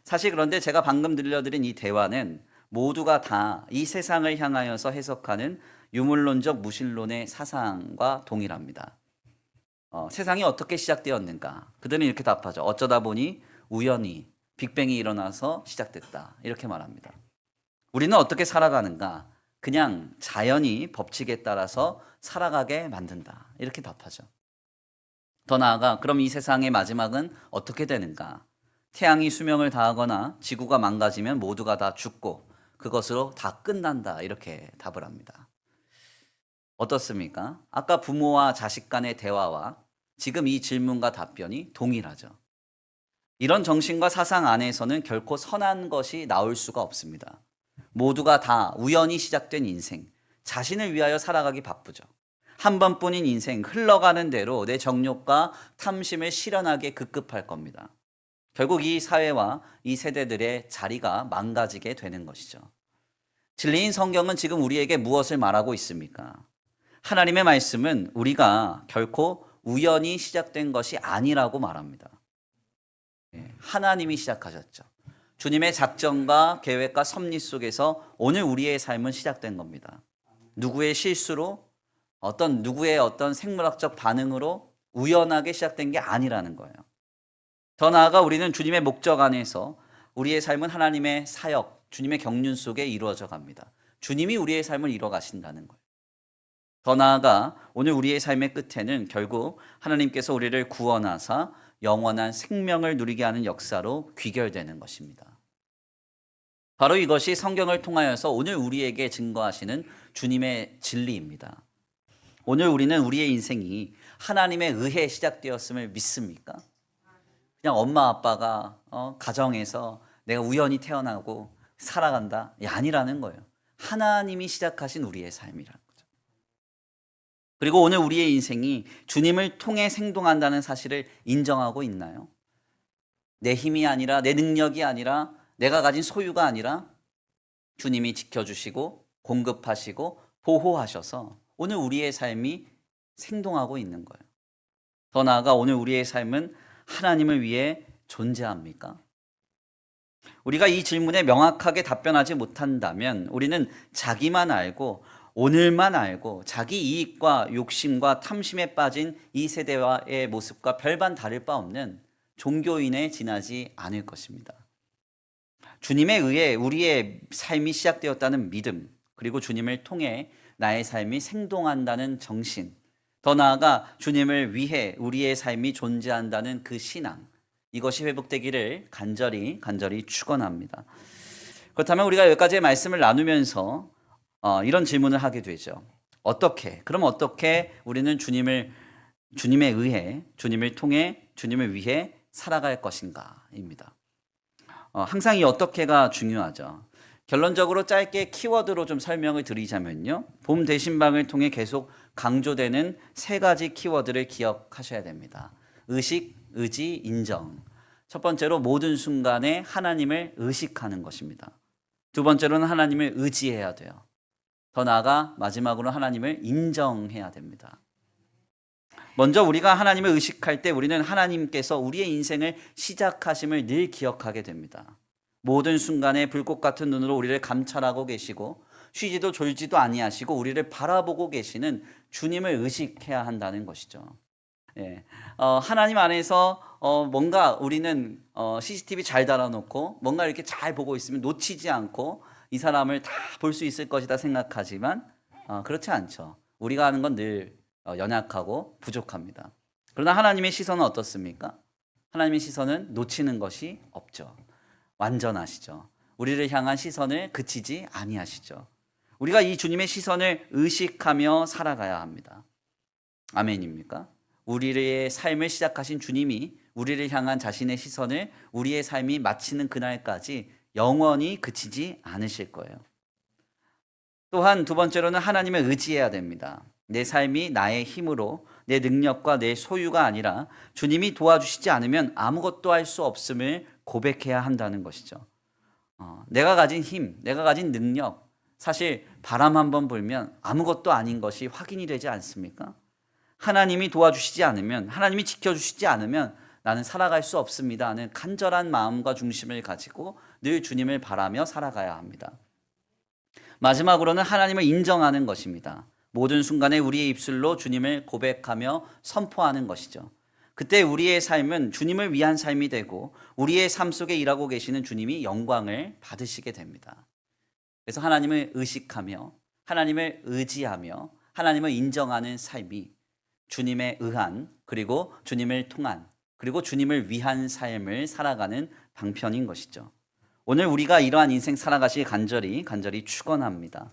사실 그런데 제가 방금 들려드린 이 대화는 모두가 다 이 세상을 향하여서 해석하는 유물론적 무신론의 사상과 동일합니다. 세상이 어떻게 시작되었는가? 그들은 이렇게 답하죠. 어쩌다 보니 우연히 빅뱅이 일어나서 시작됐다. 이렇게 말합니다. 우리는 어떻게 살아가는가? 그냥 자연이 법칙에 따라서 살아가게 만든다. 이렇게 답하죠. 더 나아가 그럼 이 세상의 마지막은 어떻게 되는가? 태양이 수명을 다하거나 지구가 망가지면 모두가 다 죽고 그것으로 다 끝난다. 이렇게 답을 합니다. 어떻습니까? 아까 부모와 자식 간의 대화와 지금 이 질문과 답변이 동일하죠. 이런 정신과 사상 안에서는 결코 선한 것이 나올 수가 없습니다. 모두가 다 우연히 시작된 인생, 자신을 위하여 살아가기 바쁘죠. 한 번뿐인 인생, 흘러가는 대로 내 정욕과 탐심을 실현하게 급급할 겁니다. 결국 이 사회와 이 세대들의 자리가 망가지게 되는 것이죠. 진리인 성경은 지금 우리에게 무엇을 말하고 있습니까? 하나님의 말씀은 우리가 결코 우연히 시작된 것이 아니라고 말합니다. 하나님이 시작하셨죠. 주님의 작정과 계획과 섭리 속에서 오늘 우리의 삶은 시작된 겁니다. 누구의 실수로, 누구의 어떤 생물학적 반응으로 우연하게 시작된 게 아니라는 거예요. 더 나아가 우리는 주님의 목적 안에서 우리의 삶은 하나님의 사역, 주님의 경륜 속에 이루어져 갑니다. 주님이 우리의 삶을 이뤄 가신다는 거예요. 더 나아가 오늘 우리의 삶의 끝에는 결국 하나님께서 우리를 구원하사 영원한 생명을 누리게 하는 역사로 귀결되는 것입니다. 바로 이것이 성경을 통하여서 오늘 우리에게 증거하시는 주님의 진리입니다. 오늘 우리는 우리의 인생이 하나님의 의해 시작되었음을 믿습니까? 그냥 엄마 아빠가 가정에서 내가 우연히 태어나고 살아간다? 아니라는 거예요. 하나님이 시작하신 우리의 삶이라는 거죠. 그리고 오늘 우리의 인생이 주님을 통해 생동한다는 사실을 인정하고 있나요? 내 힘이 아니라, 내 능력이 아니라, 내가 가진 소유가 아니라 주님이 지켜주시고 공급하시고 보호하셔서 오늘 우리의 삶이 생동하고 있는 거예요. 더 나아가 오늘 우리의 삶은 하나님을 위해 존재합니까? 우리가 이 질문에 명확하게 답변하지 못한다면 우리는 자기만 알고 오늘만 알고 자기 이익과 욕심과 탐심에 빠진 이 세대와의 모습과 별반 다를 바 없는 종교인에 지나지 않을 것입니다. 주님에 의해 우리의 삶이 시작되었다는 믿음, 그리고 주님을 통해 나의 삶이 생동한다는 정신, 더 나아가 주님을 위해 우리의 삶이 존재한다는 그 신앙, 이것이 회복되기를 간절히 축원합니다. 그렇다면 우리가 여기까지의 말씀을 나누면서 이런 질문을 하게 되죠. 그럼 어떻게 우리는 주님에 의해, 주님을 통해, 주님을 위해 살아갈 것인가입니다. 항상 이 어떻게가 중요하죠. 결론적으로 짧게 키워드로 좀 설명을 드리자면요. 봄 대신방을 통해 계속 강조되는 세 가지 키워드를 기억하셔야 됩니다. 의식, 의지, 인정. 첫 번째로 모든 순간에 하나님을 의식하는 것입니다. 두 번째로는 하나님을 의지해야 돼요. 더 나아가 마지막으로 하나님을 인정해야 됩니다. 먼저 우리가 하나님을 의식할 때 우리는 하나님께서 우리의 인생을 시작하심을 늘 기억하게 됩니다. 모든 순간에 불꽃 같은 눈으로 우리를 감찰하고 계시고 쉬지도 졸지도 아니하시고 우리를 바라보고 계시는 주님을 의식해야 한다는 것이죠. 하나님 안에서 뭔가 우리는 CCTV 잘 달아놓고 뭔가 이렇게 잘 보고 있으면 놓치지 않고 이 사람을 다 볼 수 있을 것이다 생각하지만 그렇지 않죠. 우리가 하는 건 늘 연약하고 부족합니다. 그러나 하나님의 시선은 어떻습니까? 하나님의 시선은 놓치는 것이 없죠. 완전하시죠. 우리를 향한 시선을 그치지 아니하시죠. 우리가 이 주님의 시선을 의식하며 살아가야 합니다. 아멘입니까? 우리의 삶을 시작하신 주님이 우리를 향한 자신의 시선을 우리의 삶이 마치는 그날까지 영원히 그치지 않으실 거예요. 또한 두 번째로는 하나님을 의지해야 됩니다. 내 삶이 나의 힘으로, 내 능력과 내 소유가 아니라 주님이 도와주시지 않으면 아무것도 할 수 없음을 고백해야 한다는 것이죠. 내가 가진 힘, 내가 가진 능력, 사실 바람 한번 불면 아무것도 아닌 것이 확인이 되지 않습니까? 하나님이 도와주시지 않으면, 하나님이 지켜주시지 않으면 나는 살아갈 수 없습니다 하는 간절한 마음과 중심을 가지고 늘 주님을 바라며 살아가야 합니다. 마지막으로는 하나님을 인정하는 것입니다. 모든 순간에 우리의 입술로 주님을 고백하며 선포하는 것이죠. 그때 우리의 삶은 주님을 위한 삶이 되고 우리의 삶 속에 일하고 계시는 주님이 영광을 받으시게 됩니다. 그래서 하나님을 의식하며 하나님을 의지하며 하나님을 인정하는 삶이 주님에 의한 그리고 주님을 통한 그리고 주님을 위한 삶을 살아가는 방편인 것이죠. 오늘 우리가 이러한 인생 살아가시길 간절히 축원합니다.